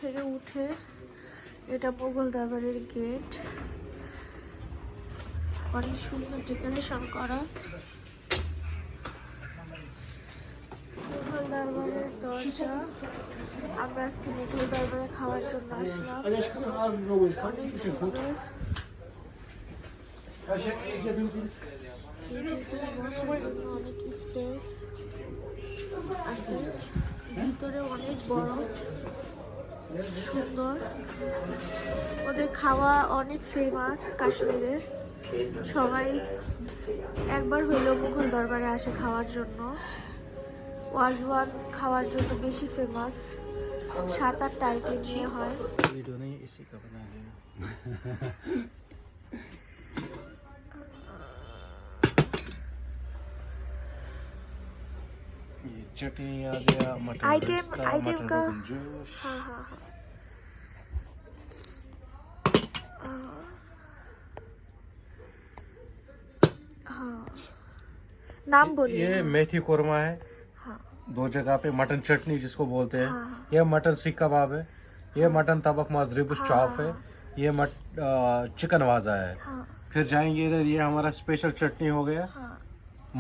থেকে উঠে এটা মোগল দরবারের গেট, অনেক সুন্দর ডেকোরেশন করা। মোগল দরবারের দরজা। আমরা আজকে মোগল দরবারে খাওয়ার জন্য আসলাম। অনেক সুন্দর। বসার জন্য অনেক স্পেস আছে, ভিতরে অনেক বড় সুন্দর। ওদের খাওয়া অনেক ফেমাস কাশ্মীরে, সবাই একবার হইলেও মুঘল দরবারে আসে খাওয়ার জন্য। ওয়াজওয়ান খাওয়ার জন্য বেশি ফেমাস, 7-8টা আইটেম নিয়ে হয়। वीडियो नहीं इसी का बना देना। ये चटनी आ गया, मटन आइटम रिश्ता, आइटम मटन का रोगन जोश। हाँ हाँ हाँ। हाँ नाम बोलिए। ये मेथी कोरमा है, हाँ 2 जगह पे मटन चटनी जिसको बोलते हैं। हाँ। ये मटन सीख कबाब है, ये मटन तबक माज रिबुश चॉप है, ये चिकन वाजा है। हाँ फिर जाएंगे इधर, ये हमारा स्पेशल चटनी हो गया, हाँ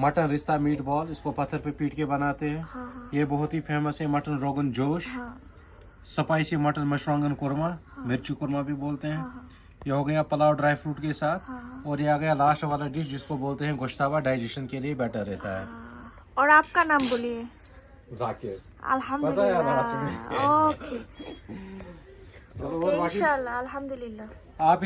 मटन रिश्ता मीट बॉल, इसको पत्थर पे पीट के बनाते हैं। हाँ हाँ ये बहुत ही फेमस है, मटन रोगन जोश, हाँ स्पाइसी मटन मशरूंगन कुरमा, मिर्ची कुरमा भी बोलते हैं। हाँ ये हो गया पुलाव ड्राई फ्रूट के साथ। हाँ। और ये आ गया लास्ट वाला डिश जिसको बोलते हैं गोश्तावा, डाइजेशन के लिए बेटर रहता है। और आपका नाम बोलिए। जाकिर। अल्हम्दुलिल्लाह। ओके चलो और बाकी इंशाल्लाह अल्हम्दुलिल्लाह। आप